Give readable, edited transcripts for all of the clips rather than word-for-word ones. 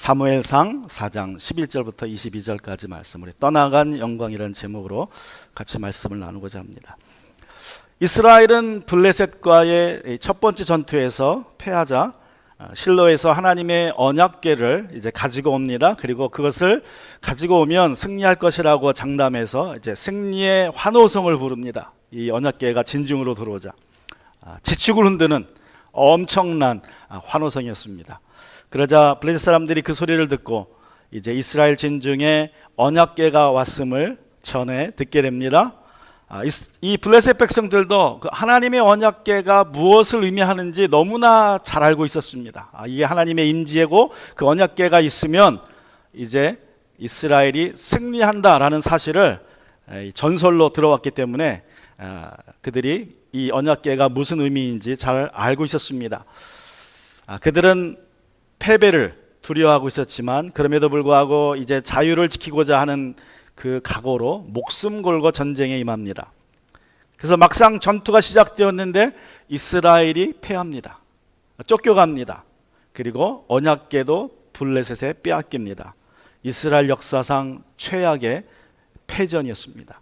사무엘상 4장 11절부터 22절까지 말씀을 떠나간 영광이라는 제목으로 같이 말씀을 나누고자 합니다. 이스라엘은 블레셋과의 첫 번째 전투에서 패하자 실로에서 하나님의 언약궤를 이제 가지고 옵니다. 그리고 그것을 가지고 오면 승리할 것이라고 장담해서 이제 승리의 환호성을 부릅니다. 이 언약궤가 진중으로 들어오자 지축을 흔드는 엄청난 환호성이었습니다. 그러자 블레셋 사람들이 그 소리를 듣고 이제 이스라엘 진중에 언약궤가 왔음을 전해 듣게 됩니다. 이 블레셋 백성들도 그 하나님의 언약궤가 무엇을 의미하는지 너무나 잘 알고 있었습니다. 이게 하나님의 임재고 그 언약궤가 있으면 이제 이스라엘이 승리한다라는 사실을 전설로 들어왔기 때문에 그들이 이 언약궤가 무슨 의미인지 잘 알고 있었습니다. 그들은 패배를 두려워하고 있었지만 그럼에도 불구하고 이제 자유를 지키고자 하는 그 각오로 목숨 걸고 전쟁에 임합니다. 그래서 막상 전투가 시작되었는데 이스라엘이 패합니다. 쫓겨갑니다. 그리고 언약궤도 블레셋에 빼앗깁니다. 이스라엘 역사상 최악의 패전이었습니다.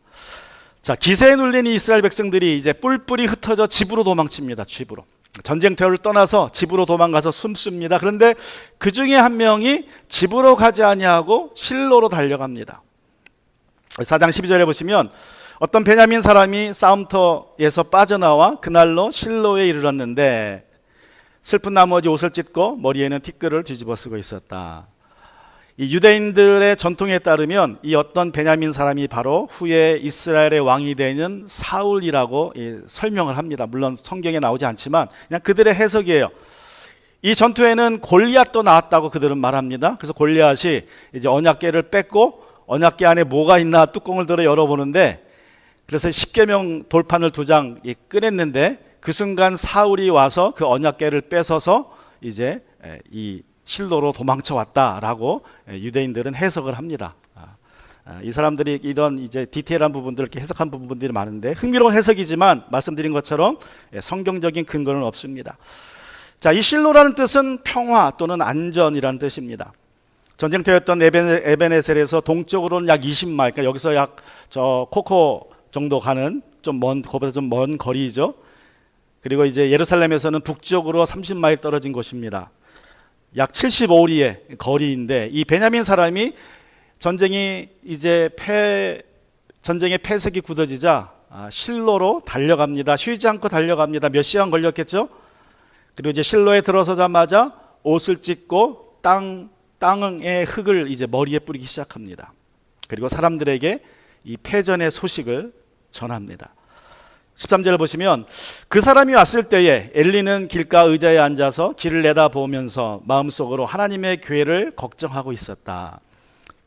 자, 기세에 눌린 이 이스라엘 백성들이 이제 뿔뿔이 흩어져 집으로 도망칩니다. 집으로. 전쟁터를 떠나서 집으로 도망가서 숨습니다. 그런데 그 중에 한 명이 집으로 가지 아니하고 실로로 달려갑니다. 4장 12절에 보시면 어떤 베냐민 사람이 싸움터에서 빠져나와 그날로 실로에 이르렀는데 슬픈 나머지 옷을 찢고 머리에는 티끌을 뒤집어 쓰고 있었다. 이 유대인들의 전통에 따르면 이 어떤 베냐민 사람이 바로 후에 이스라엘의 왕이 되는 사울이라고 설명을 합니다. 물론 성경에 나오지 않지만 그냥 그들의 해석이에요. 이 전투에는 골리앗도 나왔다고 그들은 말합니다. 그래서 골리앗이 이제 언약궤를 뺏고 언약궤 안에 뭐가 있나 뚜껑을 들어 열어보는데 그래서 십계명 돌판을 2장 꺼냈는데 그 순간 사울이 와서 그 언약궤를 뺏어서 이제 이 실로로 도망쳐 왔다라고 유대인들은 해석을 합니다. 이 사람들이 이런 이제 디테일한 부분들을 이렇게 해석한 부분들이 많은데 흥미로운 해석이지만 말씀드린 것처럼 성경적인 근거는 없습니다. 자, 이 실로라는 뜻은 평화 또는 안전이라는 뜻입니다. 전쟁터였던 에벤에셀에서 동쪽으로는 약 20마일, 그러니까 여기서 약 저 코코 정도 가는 좀 먼, 그보다 좀 먼 거리죠. 그리고 이제 예루살렘에서는 북쪽으로 30마일 떨어진 곳입니다. 약 75리의 거리인데 이 베냐민 사람이 전쟁의 패색이 굳어지자 실로로 달려갑니다. 쉬지 않고 달려갑니다. 몇 시간 걸렸겠죠? 그리고 이제 실로에 들어서자마자 옷을 찢고 땅의 흙을 이제 머리에 뿌리기 시작합니다. 그리고 사람들에게 이 패전의 소식을 전합니다. 13절을 보시면 그 사람이 왔을 때에 엘리는 길가 의자에 앉아서 길을 내다보면서 마음속으로 하나님의 교회를 걱정하고 있었다.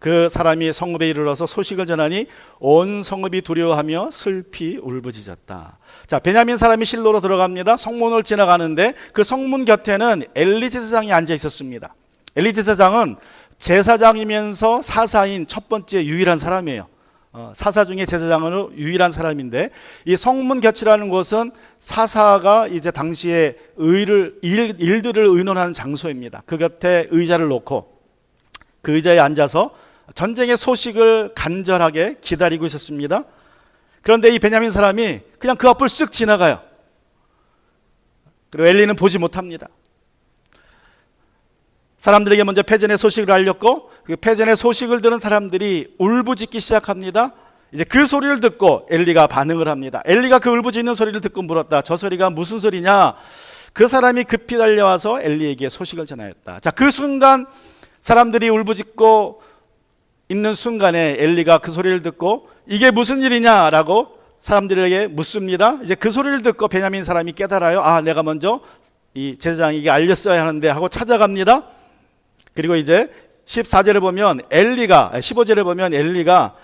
그 사람이 성읍에 이르러서 소식을 전하니 온 성읍이 두려워하며 슬피 울부짖었다. 자, 베냐민 사람이 실로로 들어갑니다. 성문을 지나가는데 그 성문 곁에는 엘리 제사장이 앉아 있었습니다. 엘리 제사장은 제사장이면서 사사인 첫 번째 유일한 사람이에요. 사사 중에 제사장으로 유일한 사람인데 이 성문 곁이라는 곳은 사사가 이제 당시에 일들을 의논하는 장소입니다. 그 곁에 의자를 놓고 그 의자에 앉아서 전쟁의 소식을 간절하게 기다리고 있었습니다. 그런데 이 베냐민 사람이 그냥 그 앞을 쓱 지나가요. 그리고 엘리는 보지 못합니다. 사람들에게 먼저 패전의 소식을 알렸고 그 패전의 소식을 들은 사람들이 울부짖기 시작합니다. 이제 그 소리를 듣고 엘리가 반응을 합니다. 엘리가 그 울부짖는 소리를 듣고 물었다. 저 소리가 무슨 소리냐? 그 사람이 급히 달려와서 엘리에게 소식을 전하였다. 자, 그 순간 사람들이 울부짖고 있는 순간에 엘리가 그 소리를 듣고 이게 무슨 일이냐라고 사람들에게 묻습니다. 이제 그 소리를 듣고 베냐민 사람이 깨달아요. 내가 먼저 이 제사장에게 알렸어야 하는데 하고 찾아갑니다. 그리고 이제 14절에 보면 15절에 보면 엘리가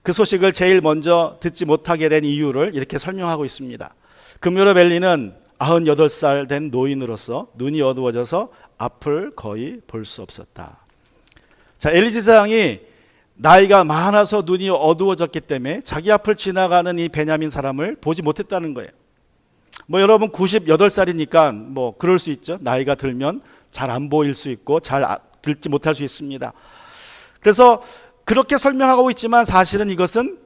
그 소식을 제일 먼저 듣지 못하게 된 이유를 이렇게 설명하고 있습니다. 그 무렵 엘리는 98살 된 노인으로서 눈이 어두워져서 앞을 거의 볼 수 없었다. 자, 엘리 제사장이 나이가 많아서 눈이 어두워졌기 때문에 자기 앞을 지나가는 이 베냐민 사람을 보지 못했다는 거예요. 여러분 98살이니까 그럴 수 있죠. 나이가 들면 잘 안 보일 수 있고 잘 듣지 못할 수 있습니다. 그래서 그렇게 설명하고 있지만 사실은 이것은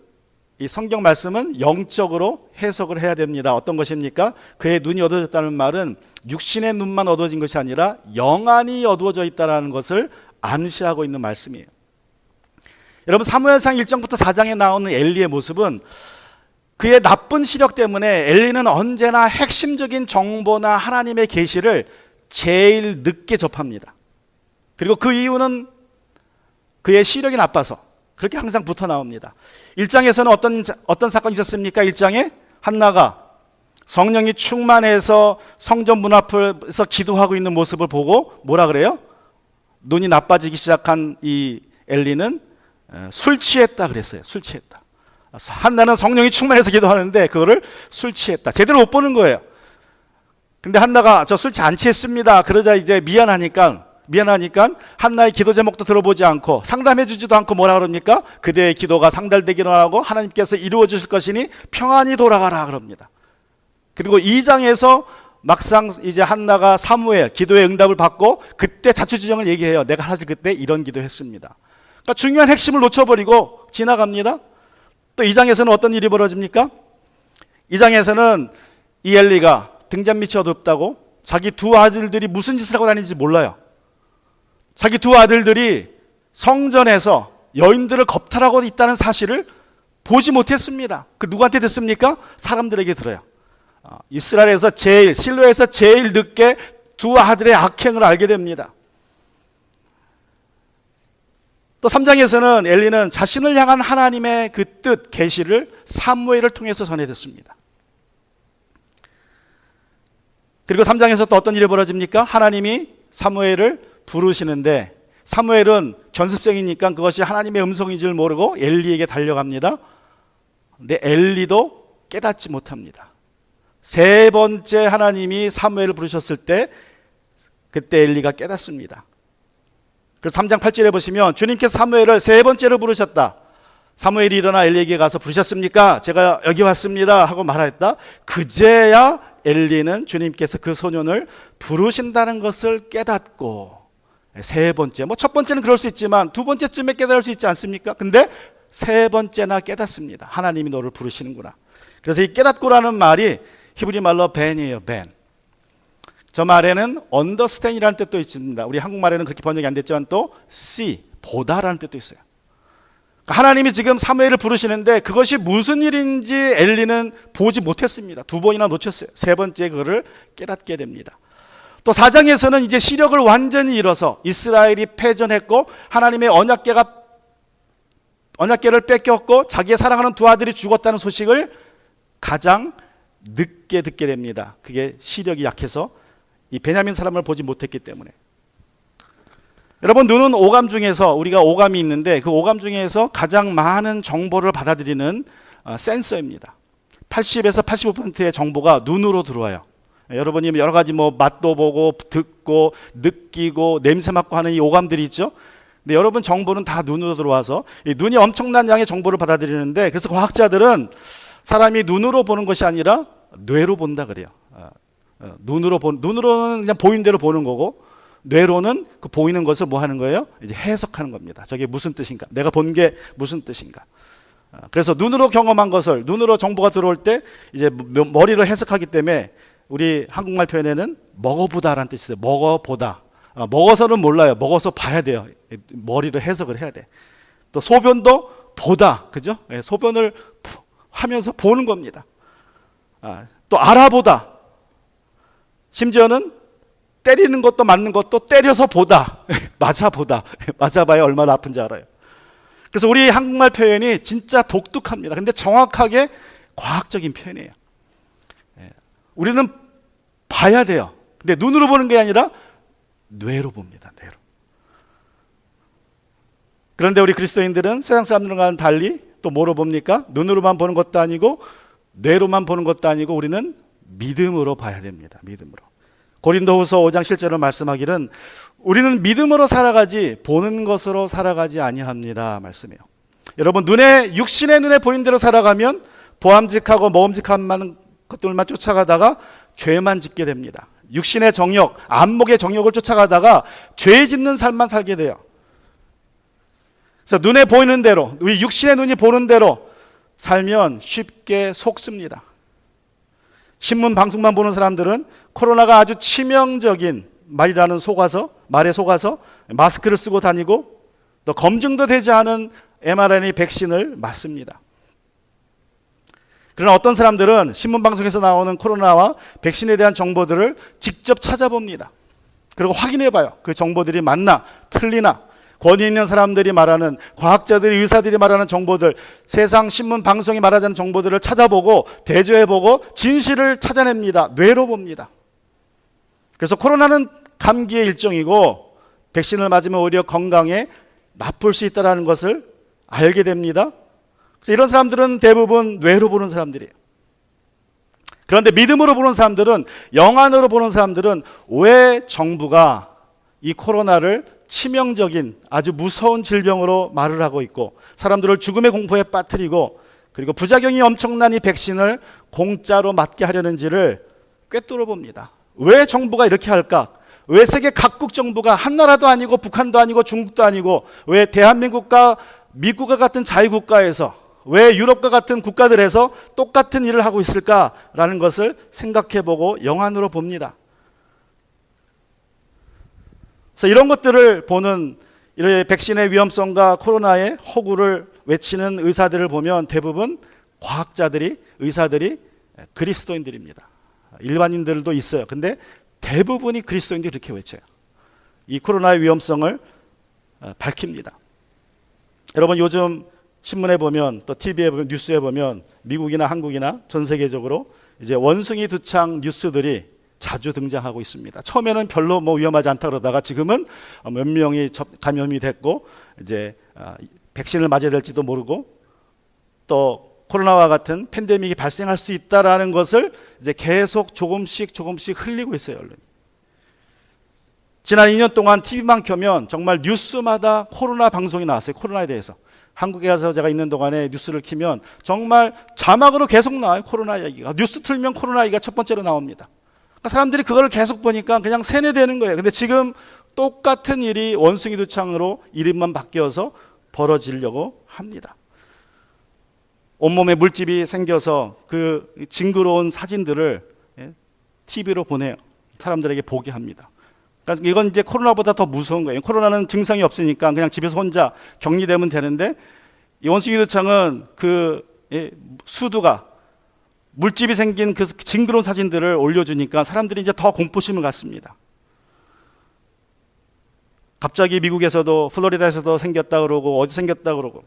이 성경 말씀은 영적으로 해석을 해야 됩니다. 어떤 것입니까? 그의 눈이 어두워졌다는 말은 육신의 눈만 어두워진 것이 아니라 영안이 어두워져 있다는 것을 암시하고 있는 말씀이에요. 여러분, 사무엘상 1장부터 4장에 나오는 엘리의 모습은 그의 나쁜 시력 때문에 엘리는 언제나 핵심적인 정보나 하나님의 계시를 제일 늦게 접합니다. 그리고 그 이유는 그의 시력이 나빠서 그렇게 항상 붙어 나옵니다. 1장에서는 어떤 사건이 있었습니까? 1장에 한나가 성령이 충만해서 성전 문 앞에서 기도하고 있는 모습을 보고 뭐라 그래요? 눈이 나빠지기 시작한 이 엘리는 술 취했다 그랬어요. 술 취했다. 한나는 성령이 충만해서 기도하는데 그거를 술 취했다. 제대로 못 보는 거예요. 근데 한나가 저 술 안 취했습니다. 그러자 이제 미안하니까 한나의 기도 제목도 들어보지 않고 상담해 주지도 않고 뭐라 그럽니까? 그대의 기도가 상달되기로 하고 하나님께서 이루어 주실 것이니 평안히 돌아가라 그럽니다. 그리고 2장에서 막상 이제 한나가 사무엘 기도의 응답을 받고 그때 자초지종을 얘기해요. 내가 사실 그때 이런 기도했습니다. 그러니까 중요한 핵심을 놓쳐버리고 지나갑니다. 또 2장에서는 어떤 일이 벌어집니까? 2장에서는 이 엘리가 등잔 밑이 어둡다고 자기 두 아들들이 무슨 짓을 하고 다니는지 몰라요. 자기 두 아들들이 성전에서 여인들을 겁탈하고 있다는 사실을 보지 못했습니다. 그 누구한테 듣습니까? 사람들에게 들어요. 이스라엘에서 실로에서 제일 늦게 두 아들의 악행을 알게 됩니다. 또 3장에서는 엘리는 자신을 향한 하나님의 그 뜻, 계시를 사무엘을 통해서 전해 듣습니다. 그리고 3장에서 또 어떤 일이 벌어집니까? 하나님이 사무엘을 부르시는데 사무엘은 견습생이니까 그것이 하나님의 음성인지를 모르고 엘리에게 달려갑니다. 근데 엘리도 깨닫지 못합니다. 세 번째 하나님이 사무엘을 부르셨을 때 그때 엘리가 깨닫습니다. 그래서 3장 8절에 보시면 주님께서 사무엘을 세 번째로 부르셨다. 사무엘이 일어나 엘리에게 가서 부르셨습니까? 제가 여기 왔습니다 하고 말했다. 그제야 엘리는 주님께서 그 소년을 부르신다는 것을 깨닫고 세 번째, 첫 번째는 그럴 수 있지만 두 번째쯤에 깨달을 수 있지 않습니까? 근데 세 번째나 깨닫습니다. 하나님이 너를 부르시는구나. 그래서 이 깨닫고라는 말이 히브리 말로 벤이에요. 벤. 저 말에는 understand이라는 뜻도 있습니다. 우리 한국말에는 그렇게 번역이 안 됐지만 또 see, 보다라는 뜻도 있어요. 하나님이 지금 사무엘을 부르시는데 그것이 무슨 일인지 엘리는 보지 못했습니다. 두 번이나 놓쳤어요. 세 번째 그거를 깨닫게 됩니다. 또 4장에서는 이제 시력을 완전히 잃어서 이스라엘이 패전했고 하나님의 언약궤를 뺏겼고 자기의 사랑하는 두 아들이 죽었다는 소식을 가장 늦게 듣게 됩니다. 그게 시력이 약해서 이 베냐민 사람을 보지 못했기 때문에. 여러분, 눈은 오감 중에서 우리가 오감이 있는데 그 오감 중에서 가장 많은 정보를 받아들이는 센서입니다. 80에서 85%의 정보가 눈으로 들어와요. 여러분이 여러 가지 맛도 보고 듣고 느끼고 냄새 맡고 하는 이 오감들이 있죠. 근데 여러분 정보는 다 눈으로 들어와서 이 눈이 엄청난 양의 정보를 받아들이는데 그래서 과학자들은 사람이 눈으로 보는 것이 아니라 뇌로 본다 그래요. 눈으로는 그냥 보이는 대로 보는 거고 뇌로는 그 보이는 것을 뭐 하는 거예요? 이제 해석하는 겁니다. 저게 무슨 뜻인가? 내가 본 게 무슨 뜻인가? 그래서 눈으로 경험한 것을 눈으로 정보가 들어올 때 이제 머리로 해석하기 때문에 우리 한국말 표현에는 먹어보다라는 뜻이 있어요. 먹어보다. 먹어서는 몰라요. 먹어서 봐야 돼요. 머리로 해석을 해야 돼. 또 소변도 보다, 그죠? 소변을 하면서 보는 겁니다. 또 알아보다. 심지어는 때리는 것도 맞는 것도 때려서 보다. 맞아보다. 맞아봐야 얼마나 아픈지 알아요. 그래서 우리 한국말 표현이 진짜 독특합니다. 근데 정확하게 과학적인 표현이에요. 우리는 봐야 돼요. 근데 눈으로 보는 게 아니라 뇌로 봅니다. 뇌로. 그런데 우리 그리스도인들은 세상 사람들과는 달리 또 뭐로 봅니까? 눈으로만 보는 것도 아니고 뇌로만 보는 것도 아니고 우리는 믿음으로 봐야 됩니다. 믿음으로. 고린도후서 5장 7절로 말씀하기는 우리는 믿음으로 살아가지 보는 것으로 살아가지 아니합니다. 말씀해요. 여러분 육신의 눈에 보이는 대로 살아가면 보암직하고 먹음직한 것들만 쫓아가다가 죄만 짓게 됩니다. 육신의 정욕, 안목의 정욕을 쫓아가다가 죄 짓는 삶만 살게 돼요. 그래서 눈에 보이는 대로, 우리 육신의 눈이 보는 대로 살면 쉽게 속습니다. 신문 방송만 보는 사람들은 코로나가 아주 치명적인 말에 속아서 마스크를 쓰고 다니고 또 검증도 되지 않은 mRNA 백신을 맞습니다. 그러나 어떤 사람들은 신문 방송에서 나오는 코로나와 백신에 대한 정보들을 직접 찾아봅니다. 그리고 확인해봐요. 그 정보들이 맞나 틀리나. 권위 있는 사람들이 말하는, 과학자들이, 의사들이 말하는 정보들, 세상 신문 방송이 말하자는 정보들을 찾아보고 대조해보고 진실을 찾아냅니다. 뇌로 봅니다. 그래서 코로나는 감기의 일종이고 백신을 맞으면 오히려 건강에 나쁠 수 있다는 것을 알게 됩니다. 그래서 이런 사람들은 대부분 뇌로 보는 사람들이에요. 그런데 믿음으로 보는 사람들은, 영안으로 보는 사람들은 왜 정부가 이 코로나를 치명적인 아주 무서운 질병으로 말을 하고 있고 사람들을 죽음의 공포에 빠뜨리고 그리고 부작용이 엄청난 이 백신을 공짜로 맞게 하려는지를 꿰뚫어 봅니다. 왜 정부가 이렇게 할까? 왜 세계 각국 정부가 한 나라도 아니고 북한도 아니고 중국도 아니고 왜 대한민국과 미국과 같은 자유국가에서 왜 유럽과 같은 국가들에서 똑같은 일을 하고 있을까라는 것을 생각해보고 영안으로 봅니다. 그래서 이런 것들을 보는, 이런 백신의 위험성과 코로나의 허구를 외치는 의사들을 보면 대부분 과학자들이, 의사들이 그리스도인들입니다. 일반인들도 있어요. 근데 대부분이 그리스도인들이 그렇게 외쳐요. 이 코로나의 위험성을 밝힙니다. 여러분, 요즘 신문에 보면 또 TV에 보면, 뉴스에 보면 미국이나 한국이나 전 세계적으로 이제 원숭이 두창 뉴스들이 자주 등장하고 있습니다. 처음에는 별로 위험하지 않다 그러다가 지금은 몇 명이 감염이 됐고 이제 백신을 맞아야 될지도 모르고 또 코로나와 같은 팬데믹이 발생할 수 있다라는 것을 이제 계속 조금씩 흘리고 있어요, 언론이. 지난 2년 동안 TV만 켜면 정말 뉴스마다 코로나 방송이 나왔어요. 코로나에 대해서. 한국에 가서 제가 있는 동안에 뉴스를 키면 정말 자막으로 계속 나와요. 코로나 이야기가. 뉴스 틀면 코로나 이야기가 첫 번째로 나옵니다. 그러니까 사람들이 그걸 계속 보니까 그냥 세뇌되는 거예요. 근데 지금 똑같은 일이 원숭이 두창으로 이름만 바뀌어서 벌어지려고 합니다. 온몸에 물집이 생겨서 그 징그러운 사진들을 TV로 보내요. 사람들에게 보게 합니다. 그러니까 이건 이제 코로나보다 더 무서운 거예요. 코로나는 증상이 없으니까 그냥 집에서 혼자 격리되면 되는데 이 원숭이 두창은 그 수두가 물집이 생긴 그 징그러운 사진들을 올려주니까 사람들이 이제 더 공포심을 갖습니다. 갑자기 미국에서도 플로리다에서도 생겼다 그러고 어디 생겼다 그러고.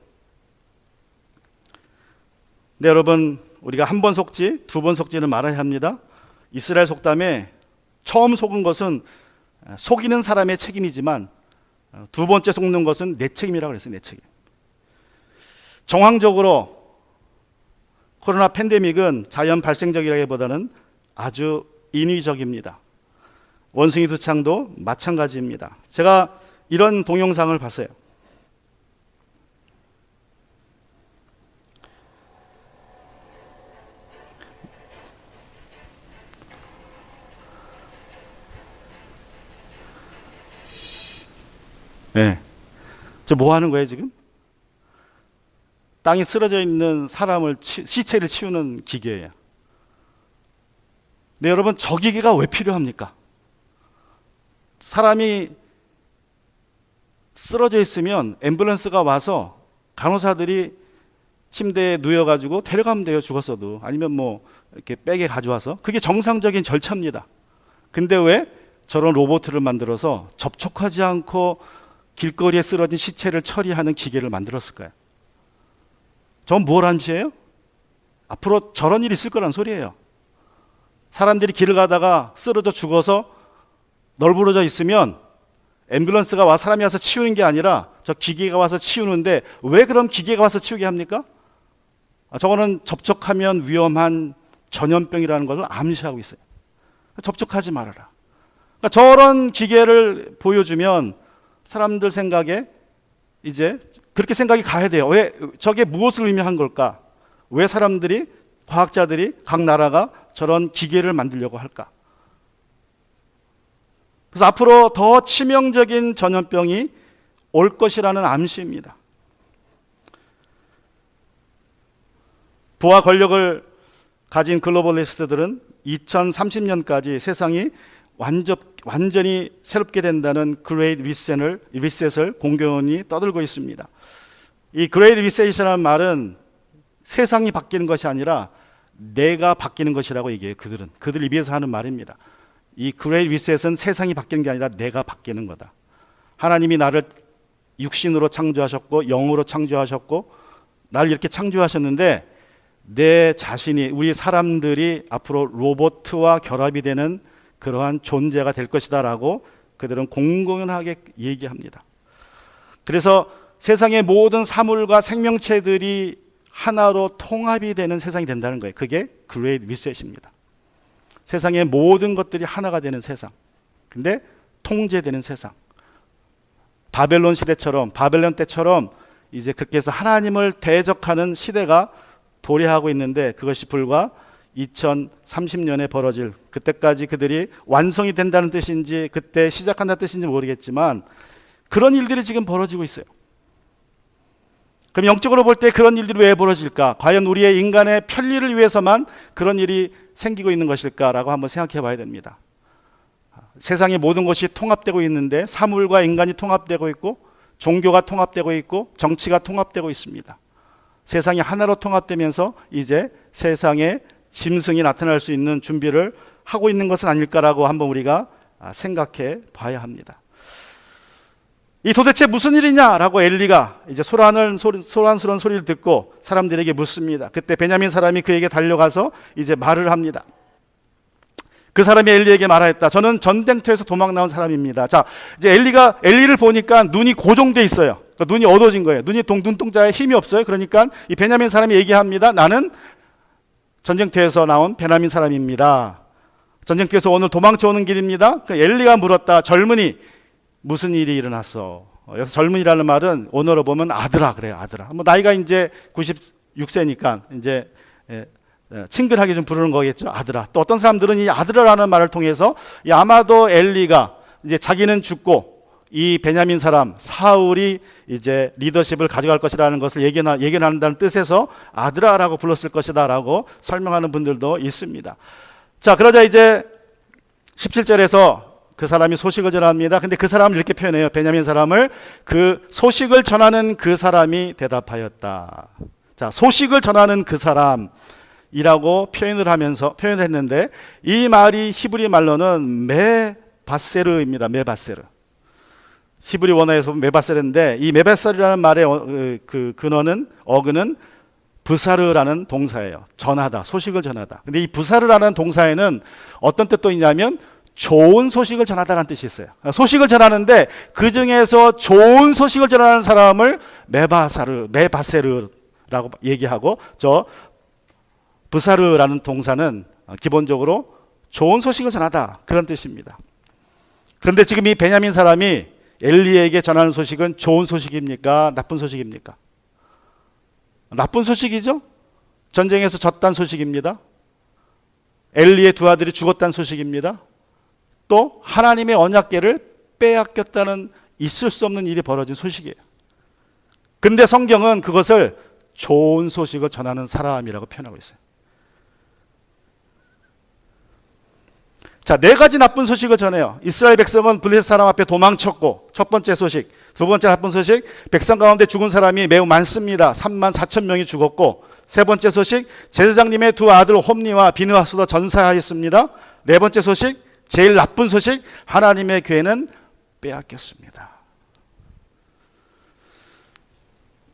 근데 여러분, 우리가 한 번 속지, 두 번 속지는 말아야 합니다. 이스라엘 속담에 처음 속은 것은 속이는 사람의 책임이지만 두 번째 속는 것은 내 책임이라고 그랬어요. 내 책임. 정황적으로 코로나 팬데믹은 자연 발생적이라기보다는 아주 인위적입니다. 원숭이 두창도 마찬가지입니다. 제가 이런 동영상을 봤어요. 네. 저 뭐 하는 거예요, 지금? 땅에 쓰러져 있는 사람을, 시체를 치우는 기계예요. 근데 여러분, 저 기계가 왜 필요합니까? 사람이 쓰러져 있으면 앰뷸런스가 와서 간호사들이 침대에 누워가지고 데려가면 돼요, 죽었어도. 아니면 이렇게 백에 가져와서. 그게 정상적인 절차입니다. 근데 왜 저런 로봇을 만들어서 접촉하지 않고 길거리에 쓰러진 시체를 처리하는 기계를 만들었을까요? 저건 뭘 한 짓이에요? 앞으로 저런 일이 있을 거란 소리예요. 사람들이 길을 가다가 쓰러져 죽어서 널브러져 있으면 앰뷸런스가 와 사람이 와서 치우는 게 아니라 저 기계가 와서 치우는데 왜 그럼 기계가 와서 치우게 합니까? 저거는 접촉하면 위험한 전염병이라는 것을 암시하고 있어요. 접촉하지 말아라. 그러니까 저런 기계를 보여주면 사람들 생각에 이제 그렇게 생각이 가야 돼요. 왜 저게 무엇을 의미한 걸까? 왜 사람들이, 과학자들이, 각 나라가 저런 기계를 만들려고 할까? 그래서 앞으로 더 치명적인 전염병이 올 것이라는 암시입니다. 부와 권력을 가진 글로벌리스트들은 2030년까지 세상이 완전히 새롭게 된다는 그레이트 리셋을 공공연히 떠들고 있습니다. 이 그레이트 리셋이라는 말은 세상이 바뀌는 것이 아니라 내가 바뀌는 것이라고 얘기해요. 그들 입에서 하는 말입니다. 이 그레이트 리셋은 세상이 바뀌는 게 아니라 내가 바뀌는 거다. 하나님이 나를 육신으로 창조하셨고 영으로 창조하셨고 나를 이렇게 창조하셨는데 내 자신이, 우리 사람들이 앞으로 로봇과 결합이 되는 그러한 존재가 될 것이다 라고 그들은 공공연하게 얘기합니다. 그래서 세상의 모든 사물과 생명체들이 하나로 통합이 되는 세상이 된다는 거예요. 그게 그레이트 리셋입니다. 세상의 모든 것들이 하나가 되는 세상. 근데 통제되는 세상. 바벨론 때처럼 이제 그렇게 해서 하나님을 대적하는 시대가 도래하고 있는데 그것이 불과 2030년에 벌어질, 그때까지 그들이 완성이 된다는 뜻인지 그때 시작한다는 뜻인지 모르겠지만 그런 일들이 지금 벌어지고 있어요. 그럼 영적으로 볼 때 그런 일들이 왜 벌어질까? 과연 우리의 인간의 편리를 위해서만 그런 일이 생기고 있는 것일까라고 한번 생각해 봐야 됩니다. 세상의 모든 것이 통합되고 있는데 사물과 인간이 통합되고 있고 종교가 통합되고 있고 정치가 통합되고 있습니다. 세상이 하나로 통합되면서 이제 세상에 짐승이 나타날 수 있는 준비를 하고 있는 것은 아닐까라고 한번 우리가 생각해 봐야 합니다. 이 도대체 무슨 일이냐라고 엘리가 이제 소란스러운 소리를 듣고 사람들에게 묻습니다. 그때 베냐민 사람이 그에게 달려가서 이제 말을 합니다. 그 사람이 엘리에게 말하였다. 저는 전쟁터에서 도망 나온 사람입니다. 자, 이제 엘리를 보니까 눈이 고정돼 있어요. 그러니까 눈이 어두워진 거예요. 눈동자에 힘이 없어요. 그러니까 이 베냐민 사람이 얘기합니다. 나는 전쟁터에서 나온 베냐민 사람입니다. 전쟁터에서 오늘 도망쳐 오는 길입니다. 그러니까 엘리가 물었다. 젊은이, 무슨 일이 일어났어? 여기서 젊은이라는 말은 언어로 보면 아들아 그래요. 아들아. 뭐 나이가 이제 96세니까 이제 친근하게 좀 부르는 거겠죠. 아들아. 또 어떤 사람들은 이 아들아라는 말을 통해서 아마도 엘리가 이제 자기는 죽고 이 베냐민 사람 사울이 이제 리더십을 가져갈 것이라는 것을 예견한다는 뜻에서 아들아라고 불렀을 것이다라고 설명하는 분들도 있습니다. 자, 그러자 이제 17절에서 그 사람이 소식을 전합니다. 근데 그 사람을 이렇게 표현해요. 베냐민 사람을 그 소식을 전하는 그 사람이 대답하였다. 자, 소식을 전하는 그 사람이라고 표현을 했는데 이 말이 히브리 말로는 메바세르입니다. 메바세르. 히브리 원어에서 보면 메바세르인데 이 메바세르라는 말의 그 어근은 부사르라는 동사예요. 전하다, 소식을 전하다. 근데 이 부사르라는 동사에는 어떤 뜻도 있냐면 좋은 소식을 전하다라는 뜻이 있어요. 소식을 전하는데 그 중에서 좋은 소식을 전하는 사람을 메바세르라고 얘기하고 저 부사르라는 동사는 기본적으로 좋은 소식을 전하다 그런 뜻입니다. 그런데 지금 이 베냐민 사람이 엘리에게 전하는 소식은 좋은 소식입니까? 나쁜 소식입니까? 나쁜 소식이죠. 전쟁에서 졌다는 소식입니다. 엘리의 두 아들이 죽었다는 소식입니다. 또 하나님의 언약궤를 빼앗겼다는 있을 수 없는 일이 벌어진 소식이에요. 근데 성경은 그것을 좋은 소식을 전하는 사람이라고 표현하고 있어요. 자, 네 가지 나쁜 소식을 전해요. 이스라엘 백성은 블레셋 사람 앞에 도망쳤고, 첫 번째 소식. 두 번째 나쁜 소식, 백성 가운데 죽은 사람이 매우 많습니다. 34,000명이 죽었고, 세 번째 소식, 제사장님의 두 아들 홈니와 비느하스도 전사하였습니다. 네 번째 소식, 제일 나쁜 소식, 하나님의 궤는 빼앗겼습니다.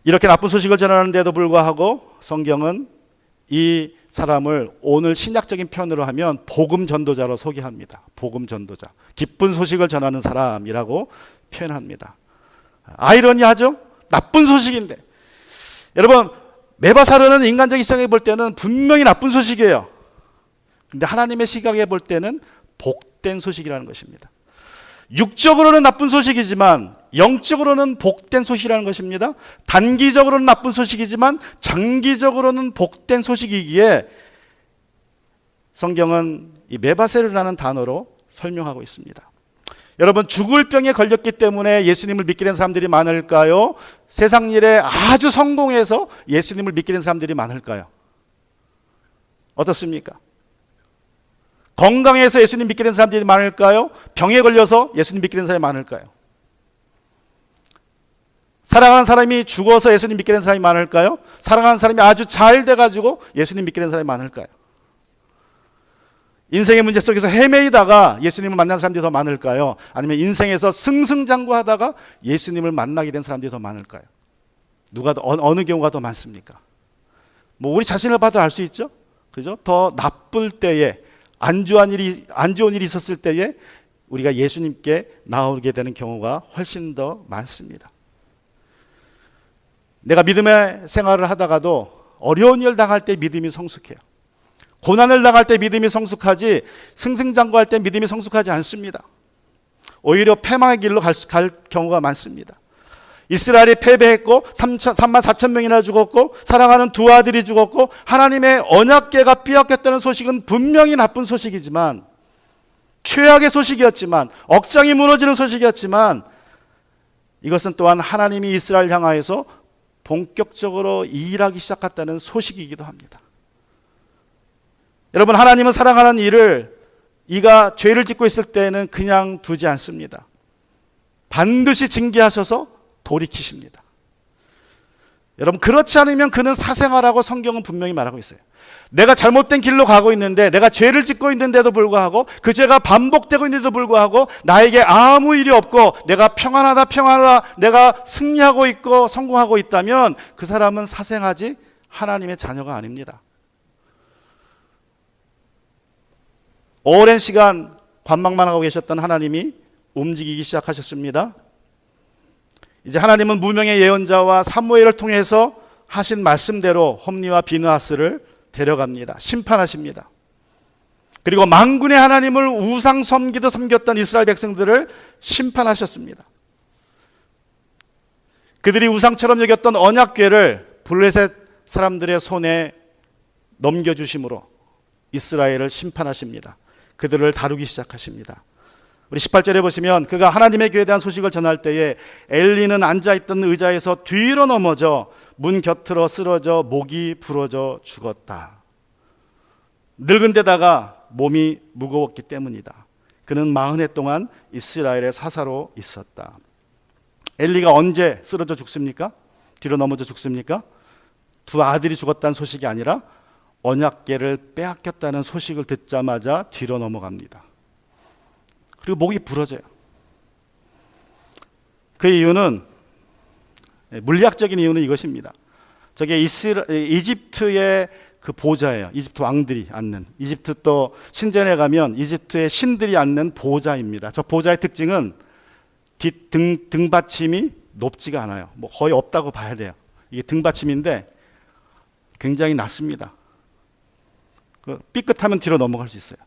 이렇게 나쁜 소식을 전하는데도 불구하고 성경은 이 사람을 오늘 신약적인 표현으로 하면 복음 전도자로 소개합니다. 복음 전도자, 기쁜 소식을 전하는 사람이라고 표현합니다. 아이러니하죠? 나쁜 소식인데 여러분, 메바사르는 인간적인 시각에 볼 때는 분명히 나쁜 소식이에요. 근데 하나님의 시각에 볼 때는 복된 소식이라는 것입니다. 육적으로는 나쁜 소식이지만 영적으로는 복된 소식이라는 것입니다. 단기적으로는 나쁜 소식이지만 장기적으로는 복된 소식이기에 성경은 이 메바세르라는 단어로 설명하고 있습니다. 여러분, 죽을 병에 걸렸기 때문에 예수님을 믿게 된 사람들이 많을까요? 세상 일에 아주 성공해서 예수님을 믿게 된 사람들이 많을까요? 어떻습니까? 건강해서 예수님 믿게 된 사람들이 많을까요? 병에 걸려서 예수님 믿게 된 사람이 많을까요? 사랑하는 사람이 죽어서 예수님 믿게 된 사람이 많을까요? 사랑하는 사람이 아주 잘 돼가지고 예수님 믿게 된 사람이 많을까요? 인생의 문제 속에서 헤매이다가 예수님을 만난 사람들이 더 많을까요? 아니면 인생에서 승승장구하다가 예수님을 만나게 된 사람들이 더 많을까요? 어느 경우가 더 많습니까? 뭐 우리 자신을 봐도 알 수 있죠? 그죠? 더 나쁠 때에, 안 좋은 일이 있었을 때에 우리가 예수님께 나오게 되는 경우가 훨씬 더 많습니다. 내가 믿음의 생활을 하다가도 어려운 일 당할 때 믿음이 성숙해요. 고난을 당할 때 믿음이 성숙하지, 승승장구할 때 믿음이 성숙하지 않습니다. 오히려 패망의 길로 갈 경우가 많습니다. 이스라엘이 패배했고 3만 4천 명이나 죽었고 사랑하는 두 아들이 죽었고 하나님의 언약궤가 빼앗겼다는 소식은 분명히 나쁜 소식이지만, 최악의 소식이었지만, 억장이 무너지는 소식이었지만, 이것은 또한 하나님이 이스라엘 향하여서 본격적으로 일하기 시작했다는 소식이기도 합니다. 여러분, 하나님은 사랑하는 이가 죄를 짓고 있을 때는 그냥 두지 않습니다. 반드시 징계하셔서 돌이키십니다. 여러분, 그렇지 않으면 그는 사생아라고 성경은 분명히 말하고 있어요. 내가 잘못된 길로 가고 있는데, 내가 죄를 짓고 있는데도 불구하고, 그 죄가 반복되고 있는데도 불구하고 나에게 아무 일이 없고 내가 평안하다, 내가 승리하고 있고 성공하고 있다면 그 사람은 사생아지 하나님의 자녀가 아닙니다. 오랜 시간 관망만 하고 계셨던 하나님이 움직이기 시작하셨습니다. 이제 하나님은 무명의 예언자와 사무엘을 통해서 하신 말씀대로 홈리와 비느하스를 데려갑니다. 심판하십니다. 그리고 만군의 하나님을 우상 섬기듯 섬겼던 이스라엘 백성들을 심판하셨습니다. 그들이 우상처럼 여겼던 언약궤를 블레셋 사람들의 손에 넘겨주심으로 이스라엘을 심판하십니다. 그들을 다루기 시작하십니다. 우리 18절에 보시면 그가 하나님의 교회에 대한 소식을 전할 때에 엘리는 앉아있던 의자에서 뒤로 넘어져 문 곁으로 쓰러져 목이 부러져 죽었다. 늙은 데다가 몸이 무거웠기 때문이다. 그는 40해 동안 이스라엘의 사사로 있었다. 엘리가 언제 쓰러져 죽습니까? 뒤로 넘어져 죽습니까? 두 아들이 죽었다는 소식이 아니라 언약궤를 빼앗겼다는 소식을 듣자마자 뒤로 넘어갑니다. 그리고 목이 부러져요. 그 이유는, 물리학적인 이유는 이것입니다. 저게 이집트의 그 보좌예요. 이집트 왕들이 앉는, 이집트 또 신전에 가면 이집트의 신들이 앉는 보좌입니다. 저 보좌의 특징은 등받침이 높지가 않아요. 뭐 거의 없다고 봐야 돼요. 이게 등받침인데 굉장히 낮습니다. 삐끗하면 뒤로 넘어갈 수 있어요.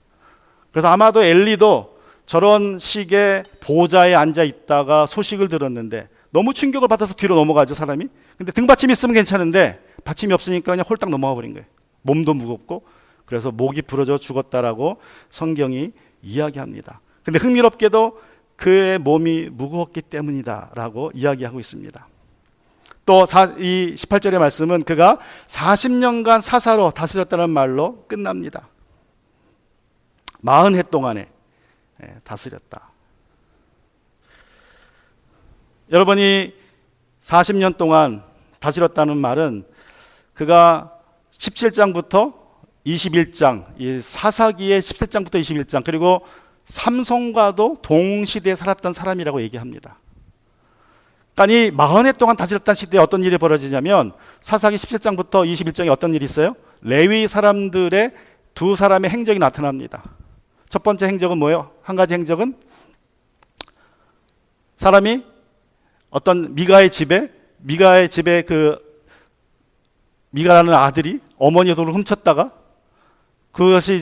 그래서 아마도 엘리도 저런 식의 보좌에 앉아 있다가 소식을 들었는데 너무 충격을 받아서 뒤로 넘어가죠, 사람이. 근데 등받침이 있으면 괜찮은데 받침이 없으니까 그냥 홀딱 넘어가 버린 거예요. 몸도 무겁고. 그래서 목이 부러져 죽었다라고 성경이 이야기합니다. 근데 흥미롭게도 그의 몸이 무거웠기 때문이다라고 이야기하고 있습니다. 또 이 18절의 말씀은 그가 40년간 사사로 다스렸다는 말로 끝납니다. 40해 동안에 다스렸다. 여러분이 40년 동안 다스렸다는 말은 그가 17장부터 21장, 이 사사기의 17장부터 21장, 그리고 삼손과도 동시대에 살았던 사람이라고 얘기합니다. 그러니까 이 40해 동안 다스렸던 시대에 어떤 일이 벌어지냐면 사사기 17장부터 21장에 어떤 일이 있어요? 레위 사람들의 두 사람의 행적이 나타납니다. 첫 번째 행적은 뭐예요? 한 가지 행적은 사람이 어떤 미가의 집에 그 미가라는 아들이 어머니의 돈을 훔쳤다가 그것이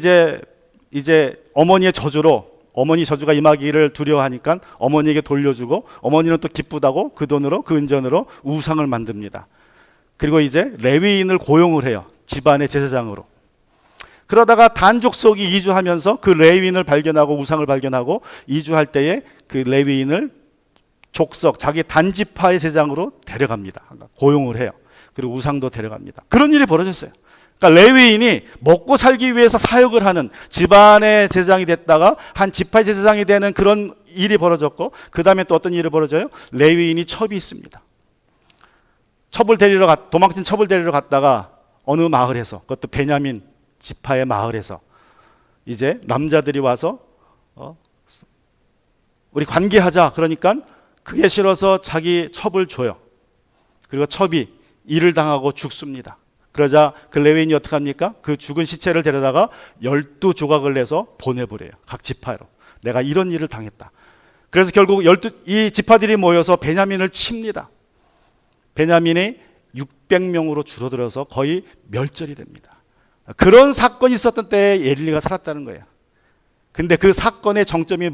이제 어머니의 저주로, 어머니 저주가 임하기를 두려워하니까 어머니에게 돌려주고 어머니는 또 기쁘다고 그 돈으로, 그 은전으로 우상을 만듭니다. 그리고 이제 레위인을 고용을 해요. 집안의 제사장으로. 그러다가 단 족속이 이주하면서 그 레위인을 발견하고 우상을 발견하고 이주할 때에 그 레위인을 족속 자기 단지파의 제장으로 데려갑니다. 고용을 해요. 그리고 우상도 데려갑니다. 그런 일이 벌어졌어요. 그러니까 레위인이 먹고 살기 위해서 사역을 하는 집안의 제장이 됐다가 한 지파의 제장이 되는 그런 일이 벌어졌고, 그 다음에 또 어떤 일이 벌어져요? 레위인이 첩이 있습니다. 도망친 첩을 데리러 갔다가 어느 마을에서, 그것도 베냐민 지파의 마을에서 이제 남자들이 와서 우리 관계하자. 그러니까 그게 싫어서 자기 첩을 줘요. 그리고 첩이 일을 당하고 죽습니다. 그러자 그 레위인이 어떻게 합니까? 그 죽은 시체를 데려다가 12조각을 내서 보내버려요. 각 지파로. 내가 이런 일을 당했다. 그래서 결국 이 지파들이 모여서 베냐민을 칩니다. 베냐민이 600명으로 줄어들어서 거의 멸절이 됩니다. 그런 사건이 있었던 때에 엘리가 살았다는 거예요. 근데 그 사건의 정점이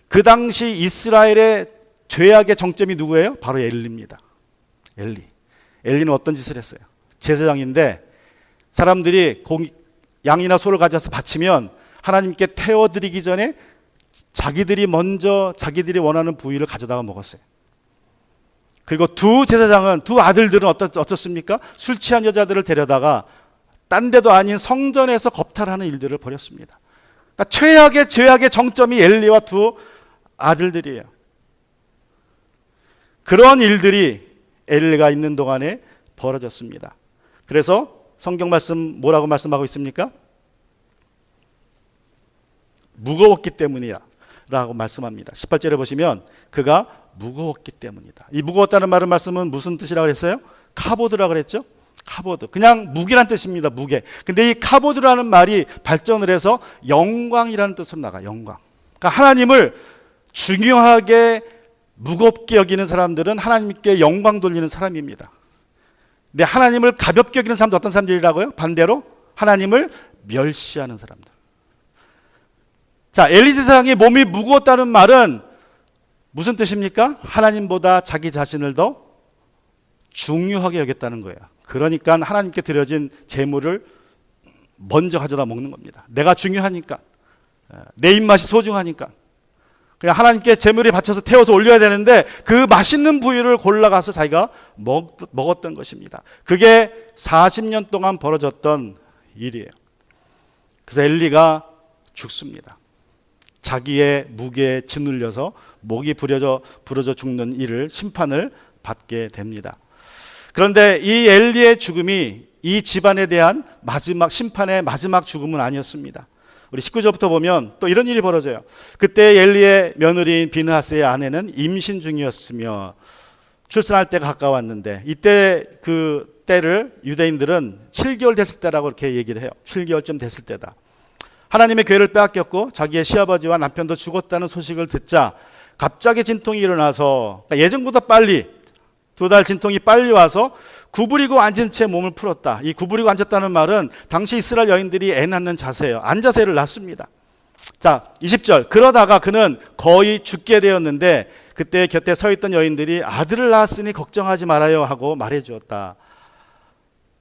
그 당시 이스라엘의 죄악의 정점이 누구예요? 바로 엘리입니다. 엘리는 어떤 짓을 했어요? 제사장인데 사람들이 양이나 소를 가져와서 바치면 하나님께 태워드리기 전에 자기들이 먼저 자기들이 원하는 부위를 가져다가 먹었어요. 그리고 두 아들들은 어떻습니까? 술 취한 여자들을 데려다가 딴 데도 아닌 성전에서 겁탈하는 일들을 벌였습니다. 그러니까 최악의 죄악의 정점이 엘리와 두 아들들이에요. 그런 일들이 엘리가 있는 동안에 벌어졌습니다. 그래서 성경 말씀 뭐라고 말씀하고 있습니까? 무거웠기 때문이야 라고 말씀합니다. 18절에 보시면 그가 무거웠기 때문이다. 이 무거웠다는 말씀은 무슨 뜻이라고 했어요? 카보드라고 그랬죠? 카보드. 그냥 무게란 뜻입니다. 무게. 근데 이 카보드라는 말이 발전을 해서 영광이라는 뜻으로 나가. 영광. 그러니까 하나님을 중요하게 무겁게 여기는 사람들은 하나님께 영광 돌리는 사람입니다. 근데 하나님을 가볍게 여기는 사람들 어떤 사람들이라고요? 반대로 하나님을 멸시하는 사람들. 자, 엘리 제사장이 몸이 무거웠다는 말은 무슨 뜻입니까? 하나님보다 자기 자신을 더 중요하게 여겼다는 거예요. 그러니까 하나님께 드려진 제물을 먼저 가져다 먹는 겁니다. 내가 중요하니까, 내 입맛이 소중하니까. 그냥 하나님께 제물이 바쳐서 태워서 올려야 되는데 그 맛있는 부위를 골라가서 자기가 먹었던 것입니다. 그게 40년 동안 벌어졌던 일이에요. 그래서 엘리가 죽습니다. 자기의 무게에 짓눌려서 목이 부러져 죽는 일을 심판을 받게 됩니다. 그런데 이 엘리의 죽음이 이 집안에 대한 심판의 마지막 죽음은 아니었습니다. 우리 19절부터 보면 또 이런 일이 벌어져요. 그때 엘리의 며느리인 비느하스의 아내는 임신 중이었으며 출산할 때가 가까웠는데, 이때 그 때를 유대인들은 7개월 됐을 때라고 이렇게 얘기를 해요. 7개월쯤 됐을 때다. 하나님의 괴를 빼앗겼고 자기의 시아버지와 남편도 죽었다는 소식을 듣자 갑자기 진통이 일어나서, 그러니까 예전보다 빨리 2달 진통이 빨리 와서 구부리고 앉은 채 몸을 풀었다. 이 구부리고 앉았다는 말은 당시 이스라엘 여인들이 애 낳는 자세예요. 앉아서 애를 낳습니다. 자, 20절. 그러다가 그는 거의 죽게 되었는데 그때 곁에 서 있던 여인들이 아들을 낳았으니 걱정하지 말아요 하고 말해 주었다.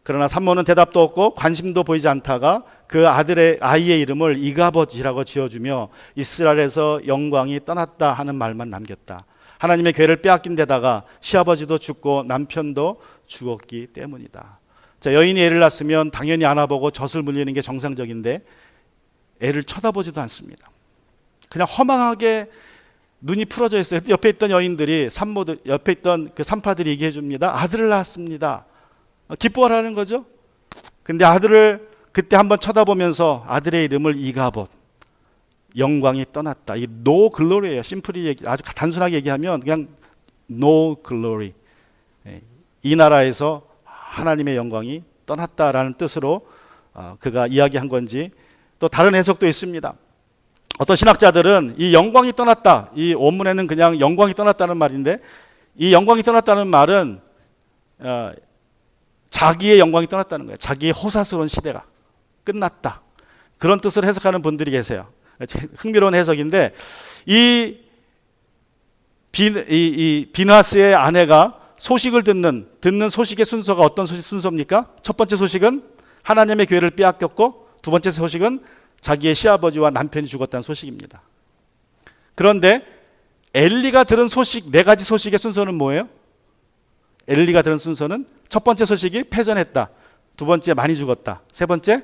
그러나 산모는 대답도 없고 관심도 보이지 않다가 그 아이의 이름을 이가봇이라고 지어주며 이스라엘에서 영광이 떠났다 하는 말만 남겼다. 하나님의 괴를 빼앗긴 데다가 시아버지도 죽고 남편도 죽었기 때문이다. 자, 여인이 애를 낳았으면 당연히 안아보고 젖을 물리는 게 정상적인데 애를 쳐다보지도 않습니다. 그냥 허망하게 눈이 풀어져 있어요. 옆에 있던 여인들이 옆에 있던 그 산파들이 얘기해 줍니다. 아들을 낳았습니다. 기뻐하라는 거죠. 근데 아들을 그때 한번 쳐다보면서 아들의 이름을 이가봇, 영광이 떠났다. 이 no glory예요. 심플히 아주 단순하게 얘기하면 그냥 no glory. 이 나라에서 하나님의 영광이 떠났다라는 뜻으로 그가 이야기한 건지, 또 다른 해석도 있습니다. 어떤 신학자들은 이 영광이 떠났다, 이 원문에는 그냥 영광이 떠났다는 말인데, 이 영광이 떠났다는 말은 자기의 영광이 떠났다는 거예요. 자기의 호사스러운 시대가 끝났다. 그런 뜻으로 해석하는 분들이 계세요. 흥미로운 해석인데, 이 비느하스의 아내가 소식을 듣는 소식의 순서가 어떤 순서입니까? 첫 번째 소식은 하나님의 교회를 빼앗겼고 두 번째 소식은 자기의 시아버지와 남편이 죽었다는 소식입니다. 그런데 엘리가 들은 소식, 네 가지 소식의 순서는 뭐예요? 엘리가 들은 순서는 첫 번째 소식이 패전했다. 두 번째 많이 죽었다. 세 번째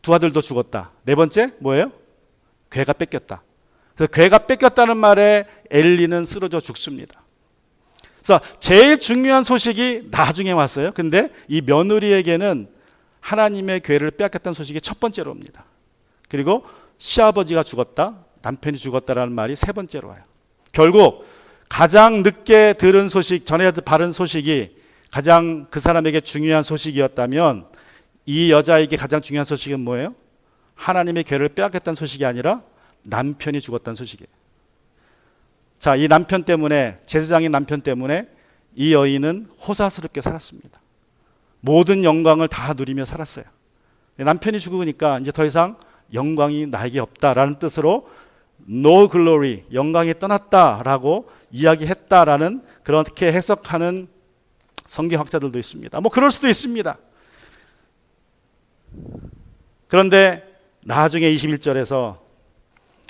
두 아들도 죽었다. 네 번째 뭐예요? 괴가 뺏겼다. 그래서 괴가 뺏겼다는 말에 엘리는 쓰러져 죽습니다. 그래서 제일 중요한 소식이 나중에 왔어요. 근데 이 며느리에게는 하나님의 괴를 빼앗겼다는 소식이 첫 번째로 옵니다. 그리고 시아버지가 죽었다, 남편이 죽었다라는 말이 세 번째로 와요. 결국 가장 늦게 들은 소식, 전해 바른 소식이 가장 그 사람에게 중요한 소식이었다면 이 여자에게 가장 중요한 소식은 뭐예요? 하나님의 괴를 빼앗겼다는 소식이 아니라 남편이 죽었다는 소식이에요. 자, 이 남편 때문에, 제사장인 남편 때문에 이 여인은 호사스럽게 살았습니다. 모든 영광을 다 누리며 살았어요. 남편이 죽으니까 이제 더 이상 영광이 나에게 없다라는 뜻으로 no glory, 영광이 떠났다라고 이야기했다라는 그렇게 해석하는 성경학자들도 있습니다. 뭐 그럴 수도 있습니다. 그런데 나중에 21절에서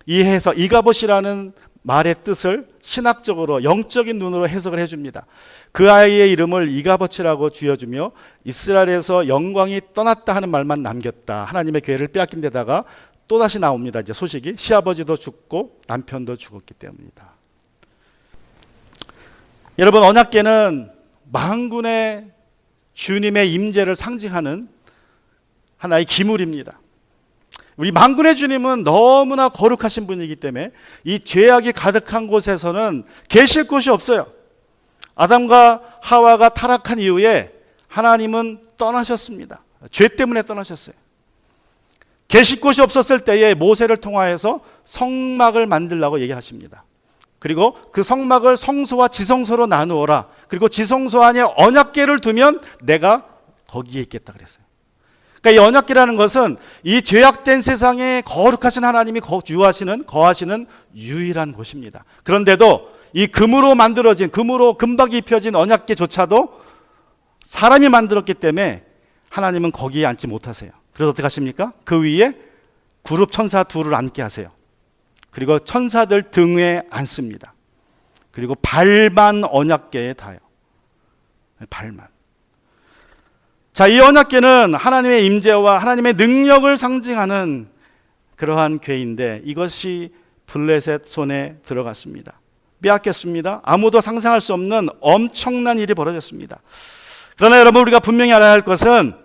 이가봇이라는 말의 뜻을 신학적으로 영적인 눈으로 해석을 해줍니다. 그 아이의 이름을 이가봇이라고 지어주며 이스라엘에서 영광이 떠났다 하는 말만 남겼다. 하나님의 괴를 빼앗긴 데다가 또다시 나옵니다. 이제 소식이 시아버지도 죽고 남편도 죽었기 때문이다. 여러분, 언약궤는 만군의 주님의 임재를 상징하는 하나의 기물입니다. 우리 만군의 주님은 너무나 거룩하신 분이기 때문에 이 죄악이 가득한 곳에서는 계실 곳이 없어요. 아담과 하와가 타락한 이후에 하나님은 떠나셨습니다. 죄 때문에 떠나셨어요. 계실 곳이 없었을 때에 모세를 통하여서 성막을 만들라고 얘기하십니다. 그리고 그 성막을 성소와 지성소로 나누어라. 그리고 지성소 안에 언약궤를 두면 내가 거기에 있겠다 그랬어요. 그러니까 이 언약궤라는 것은 이 죄악된 세상에 거룩하신 하나님이 거하시는 유일한 곳입니다. 그런데도 이 금으로 만들어진, 금으로 금박이 입혀진 언약궤조차도 사람이 만들었기 때문에 하나님은 거기에 앉지 못하세요. 그래서 어떻게 하십니까? 그 위에 그룹 천사 둘을 앉게 하세요. 그리고 천사들 등에 앉습니다. 그리고 발만 언약궤에 닿아요. 발만. 자, 이 언약궤는 하나님의 임재와 하나님의 능력을 상징하는 그러한 궤인데 이것이 블레셋 손에 들어갔습니다. 빼앗겼습니다. 아무도 상상할 수 없는 엄청난 일이 벌어졌습니다. 그러나 여러분, 우리가 분명히 알아야 할 것은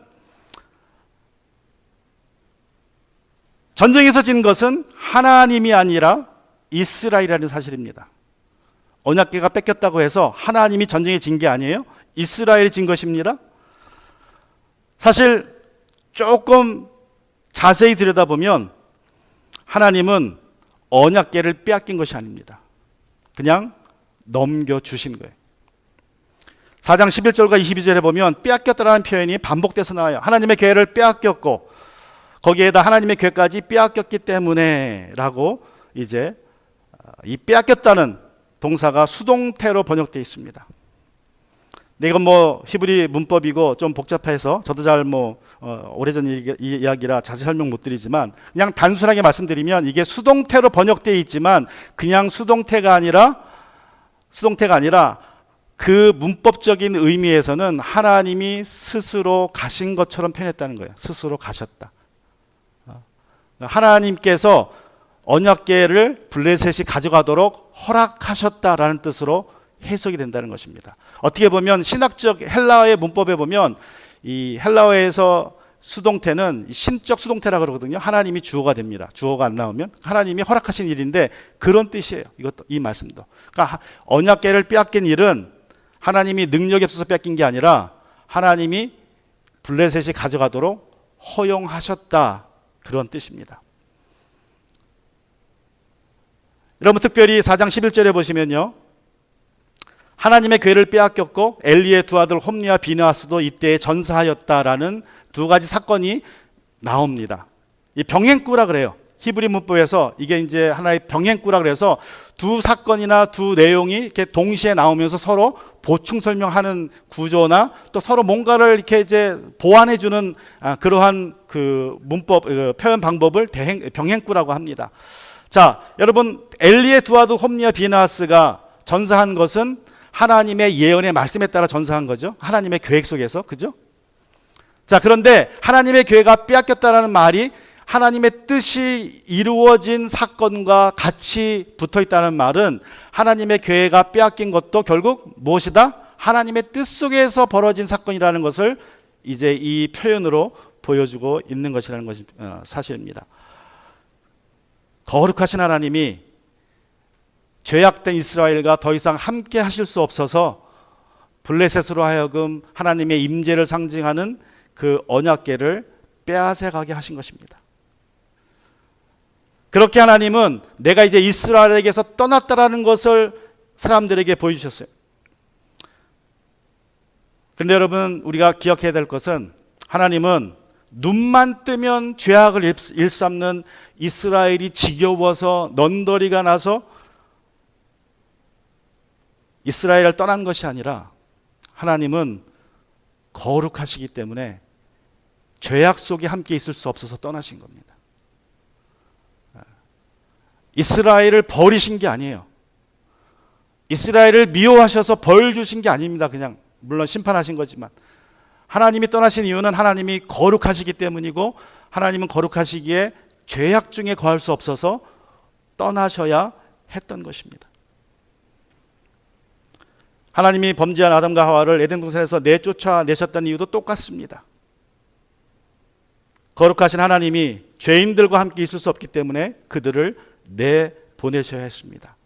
전쟁에서 진 것은 하나님이 아니라 이스라엘이라는 사실입니다. 언약궤가 뺏겼다고 해서 하나님이 전쟁에 진 게 아니에요. 이스라엘이 진 것입니다. 사실 조금 자세히 들여다보면 하나님은 언약궤를 빼앗긴 것이 아닙니다. 그냥 넘겨주신 거예요. 4장 11절과 22절에 보면 빼앗겼다라는 표현이 반복돼서 나와요. 하나님의 궤를 빼앗겼고 거기에다 하나님의 궤까지 빼앗겼기 때문에 라고 이제 이 빼앗겼다는 동사가 수동태로 번역되어 있습니다. 근데 이건 뭐 히브리 문법이고 좀 복잡해서 저도 잘 오래전 이야기라 자세히 설명 못 드리지만 그냥 단순하게 말씀드리면 이게 수동태로 번역되어 있지만 그냥 수동태가 아니라 그 문법적인 의미에서는 하나님이 스스로 가신 것처럼 표현했다는 거예요. 스스로 가셨다. 하나님께서 언약궤를 블레셋이 가져가도록 허락하셨다라는 뜻으로 해석이 된다는 것입니다. 어떻게 보면 신학적 헬라어의 문법에 보면 이 헬라어에서 수동태는 신적 수동태라 그러거든요. 하나님이 주어가 됩니다. 주어가 안 나오면 하나님이 허락하신 일인데 그런 뜻이에요. 이 말씀도. 그러니까 언약궤를 빼앗긴 일은 하나님이 능력이 없어서 뺏긴 게 아니라 하나님이 블레셋이 가져가도록 허용하셨다. 그런 뜻입니다. 여러분, 특별히 4장 11절에 보시면요. 하나님의 궤를 빼앗겼고 엘리의 두 아들 홈리와 비느하스도 이때에 전사하였다라는 두 가지 사건이 나옵니다. 이 병행구라 그래요. 히브리 문법에서 이게 이제 하나의 병행구라 그래서 두 사건이나 두 내용이 이렇게 동시에 나오면서 서로 보충 설명하는 구조나 또 서로 뭔가를 이렇게 이제 보완해주는 그러한 그 문법, 표현 방법을 병행구라고 합니다. 자, 여러분, 엘리의 두 아들 홈리와 비나하스가 전사한 것은 하나님의 예언의 말씀에 따라 전사한 거죠. 하나님의 계획 속에서, 그죠? 자, 그런데 하나님의 계획가 빼앗겼다라는 말이 하나님의 뜻이 이루어진 사건과 같이 붙어 있다는 말은 하나님의 계획가 빼앗긴 것도 결국 무엇이다? 하나님의 뜻 속에서 벌어진 사건이라는 것을 이제 이 표현으로 보여주고 있는 것이라는 것이 사실입니다. 거룩하신 하나님이 죄악된 이스라엘과 더 이상 함께 하실 수 없어서 블레셋으로 하여금 하나님의 임재를 상징하는 그 언약궤를 빼앗아 가게 하신 것입니다. 그렇게 하나님은 내가 이제 이스라엘에게서 떠났다라는 것을 사람들에게 보여주셨어요. 그런데 여러분, 우리가 기억해야 될 것은 하나님은 눈만 뜨면 죄악을 일삼는 이스라엘이 지겨워서 넌더리가 나서 이스라엘을 떠난 것이 아니라 하나님은 거룩하시기 때문에 죄악 속에 함께 있을 수 없어서 떠나신 겁니다. 이스라엘을 버리신 게 아니에요. 이스라엘을 미워하셔서 벌 주신 게 아닙니다. 그냥 물론 심판하신 거지만 하나님이 떠나신 이유는 하나님이 거룩하시기 때문이고 하나님은 거룩하시기에 죄악 중에 거할 수 없어서 떠나셔야 했던 것입니다. 하나님이 범죄한 아담과 하와를 에덴 동산에서 내쫓아내셨다는 이유도 똑같습니다. 거룩하신 하나님이 죄인들과 함께 있을 수 없기 때문에 그들을 내보내셔야 했습니다.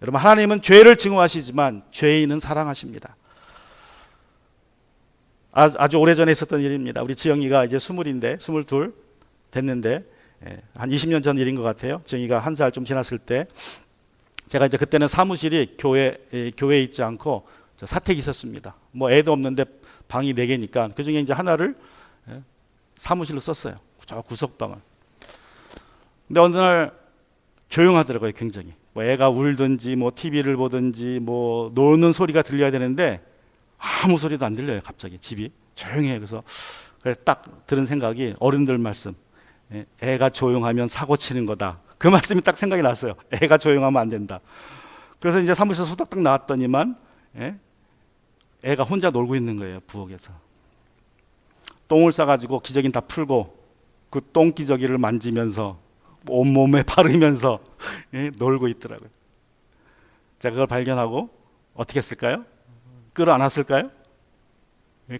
여러분, 하나님은 죄를 증오하시지만 죄인은 사랑하십니다. 아주 오래전에 있었던 일입니다. 우리 지영이가 이제 22 됐는데 한 20년 전 일인 것 같아요. 지영이가 1살 좀 지났을 때 제가 이제 그때는 사무실이 교회에 있지 않고 사택이 있었습니다. 뭐 애도 없는데 방이 4개니까 그 중에 이제 하나를 사무실로 썼어요. 저 구석방을. 근데 어느 날 조용하더라고요, 굉장히. 뭐 애가 울든지 뭐 TV를 보든지 뭐 노는 소리가 들려야 되는데 아무 소리도 안 들려요. 갑자기 집이 조용해요. 그래서 딱 들은 생각이 어른들 말씀, 애가 조용하면 사고 치는 거다. 그 말씀이 딱 생각이 났어요. 애가 조용하면 안 된다. 그래서 이제 사무실에서 후딱딱 나왔더니만 애가 혼자 놀고 있는 거예요, 부엌에서. 똥을 싸가지고 기저귀는 다 풀고 그 똥기저귀를 만지면서 온몸에 바르면서 놀고 있더라고요. 제가 그걸 발견하고 어떻게 했을까요? 끌어안았을까요?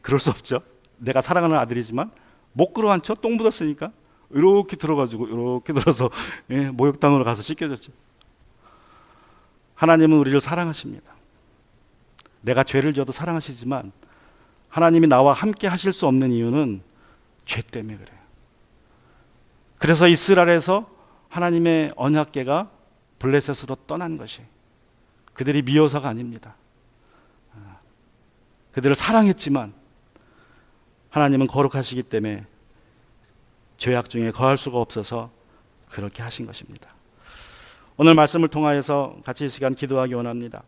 그럴 수 없죠. 내가 사랑하는 아들이지만 못 끌어안죠. 똥 묻었으니까 이렇게 들어가지고 이렇게 들어서 목욕탕으로 가서 씻겨줬죠. 하나님은 우리를 사랑하십니다. 내가 죄를 져도 사랑하시지만 하나님이 나와 함께 하실 수 없는 이유는 죄 때문에 그래요. 그래서 이스라엘에서 하나님의 언약궤가 블레셋으로 떠난 것이 그들이 미워서가 아닙니다. 그들을 사랑했지만 하나님은 거룩하시기 때문에 죄악 중에 거할 수가 없어서 그렇게 하신 것입니다. 오늘 말씀을 통하여서 같이 이 시간 기도하기 원합니다.